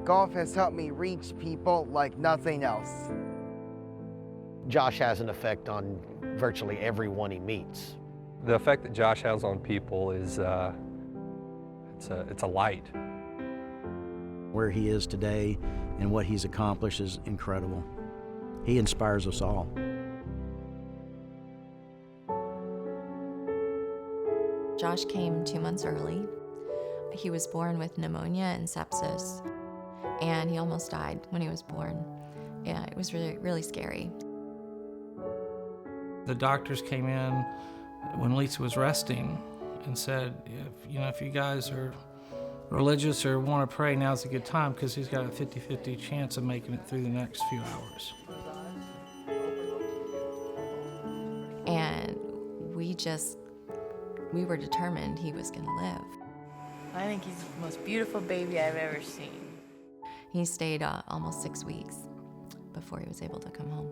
Golf has helped me reach people like nothing else. Josh has an effect on virtually everyone he meets. The effect that Josh has on people is, it's a light. Where he is today and what he's accomplished is incredible. He inspires us all. Josh came 2 months early. He was born with pneumonia and sepsis, and he almost died when he was born. Yeah, it was really, really scary. The doctors came in when Lisa was resting and said, if you guys are religious or want to pray, now's a good time, because he's got a 50-50 chance of making it through the next few hours. And we were determined he was going to live. I think he's the most beautiful baby I've ever seen. He stayed almost 6 weeks before he was able to come home.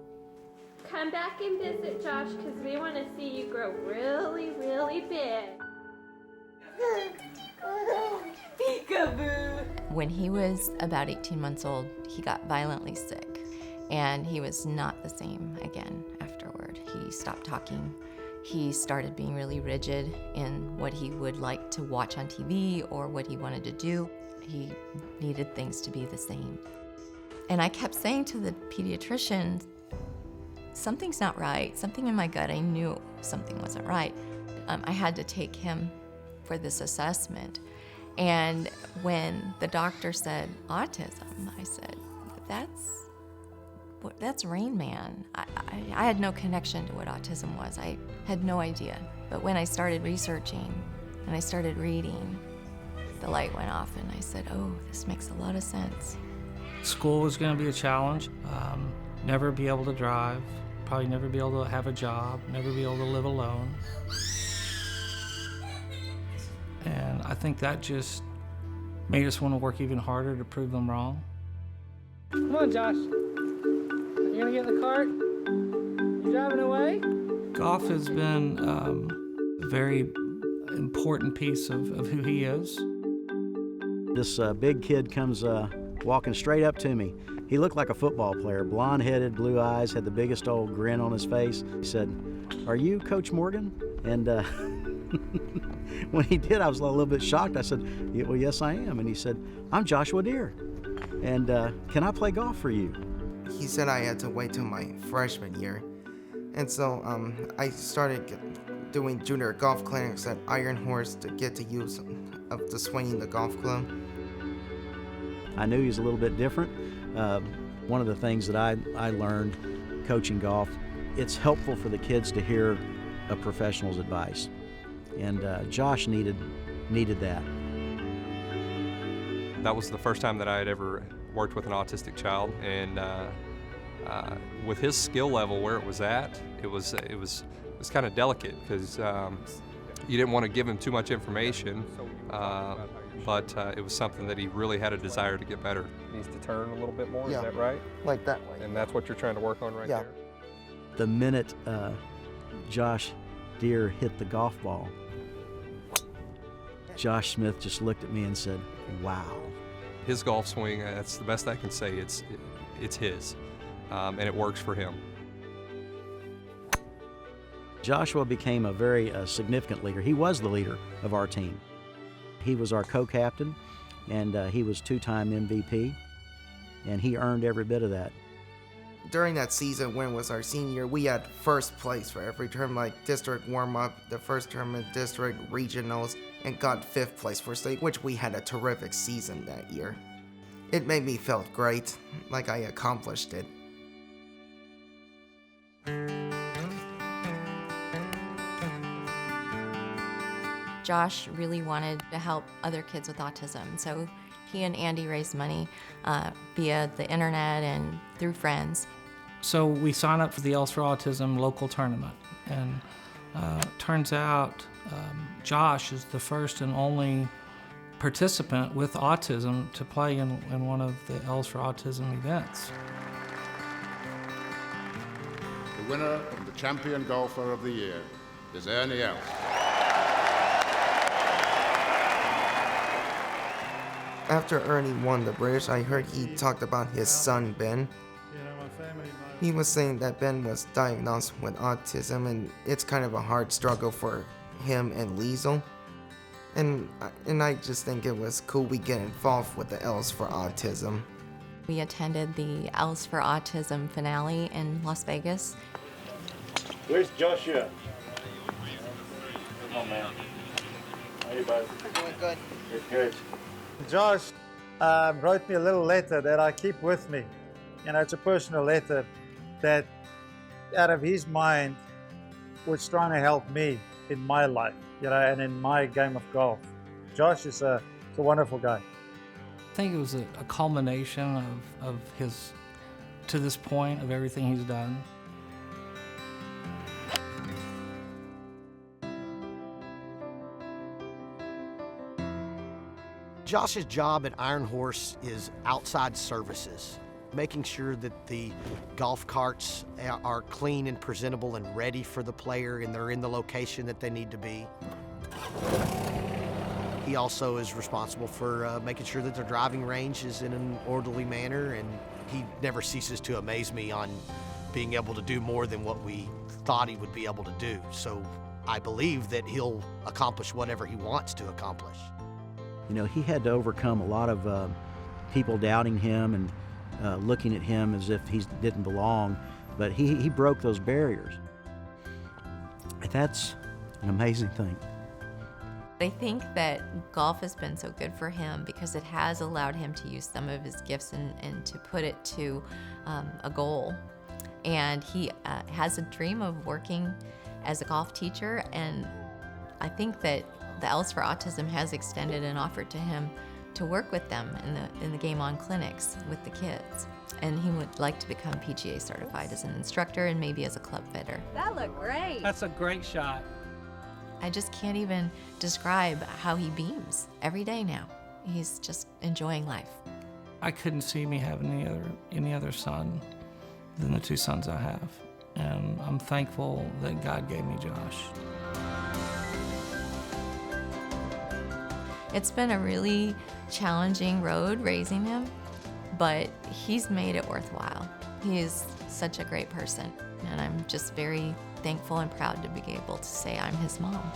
Come back and visit, Josh, because we want to see you grow really, really big. Peekaboo! When he was about 18 months old, he got violently sick, and he was not the same again afterward. He stopped talking. He started being really rigid in what he would like to watch on TV or what he wanted to do. He needed things to be the same. And I kept saying to the pediatrician, something's not right. Something in my gut, I knew something wasn't right. I had to take him for this assessment. And when the doctor said autism, I said, that's Rain Man. I had no connection to what autism was. I had no idea. But when I started researching and I started reading, the light went off and I said, oh, this makes a lot of sense. School was going to be a challenge. Never be able to drive, probably never be able to have a job, never be able to live alone. And I think that just made us want to work even harder to prove them wrong. Come on, Josh. You gonna get in the cart? You driving away? Golf has been a very important piece of who he is. This big kid comes walking straight up to me. He looked like a football player, blonde-headed, blue eyes, had the biggest old grin on his face. He said, "Are you Coach Morgan?" And when he did, I was a little bit shocked. I said, "Yeah, well, yes, I am." And he said, "I'm Joshua Deere, and can I play golf for you?" He said I had to wait till my freshman year. And so I started doing junior golf clinics at Iron Horse to get the use of the swinging the golf club. I knew he was a little bit different. One of the things that I learned coaching golf, it's helpful for the kids to hear a professional's advice. And Josh needed that. That was the first time that I had ever worked with an autistic child, and with his skill level where it was at, it was kind of delicate, because you didn't want to give him too much information, but it was something that he really had a desire to get better. He needs to turn a little bit more, Yeah. Is that right? Like that way. And that's what you're trying to work on right Yeah. there? The minute Josh Deere hit the golf ball, Josh Smith just looked at me and said, "Wow." His golf swing, that's the best I can say, it's his, and it works for him. Joshua became a very significant leader. He was the leader of our team. He was our co-captain, and he was two-time MVP, and he earned every bit of that. During that season, when it was our senior year, we had first place for every term, like district warm-up, the first tournament, district, regionals, and got 5th place for state, which we had a terrific season that year. It made me feel great, like I accomplished it. Josh really wanted to help other kids with autism, so he and Andy raised money via the internet and through friends. So we signed up for the Els for Autism local tournament, and turns out Josh is the first and only participant with autism to play in one of the Els for Autism events. The winner and the champion golfer of the year is Ernie Els. After Ernie won the British, I heard he talked about his son, Ben. He was saying that Ben was diagnosed with autism, and it's kind of a hard struggle for him and Liesel. And I just think it was cool we get involved with the L's for Autism. We attended the L's for Autism finale in Las Vegas. Where's Joshua? Oh man. How you bud? Doing good. Good. Josh wrote me a little letter that I keep with me. You know, it's a personal letter that out of his mind was trying to help me in my life, you know, and in my game of golf. Josh is a wonderful guy. I think it was a culmination of his, to this point, of everything he's done. Josh's job at Iron Horse is outside services, making sure that the golf carts are clean and presentable and ready for the player and they're in the location that they need to be. He also is responsible for making sure that their driving range is in an orderly manner, and he never ceases to amaze me on being able to do more than what we thought he would be able to do. So I believe that he'll accomplish whatever he wants to accomplish. You know, he had to overcome a lot of people doubting him and looking at him as if he didn't belong, but he broke those barriers. That's an amazing thing. I think that golf has been so good for him because it has allowed him to use some of his gifts and to put it to a goal. And he has a dream of working as a golf teacher, and I think that the L's for Autism has extended an offer to him to work with them in the Game On clinics with the kids. And he would like to become PGA certified as an instructor and maybe as a club fitter. That looked great. That's a great shot. I just can't even describe how he beams every day now. He's just enjoying life. I couldn't see me having any other son than the two sons I have. And I'm thankful that God gave me Josh. It's been a really challenging road raising him, but he's made it worthwhile. He's such a great person, and I'm just very thankful and proud to be able to say I'm his mom.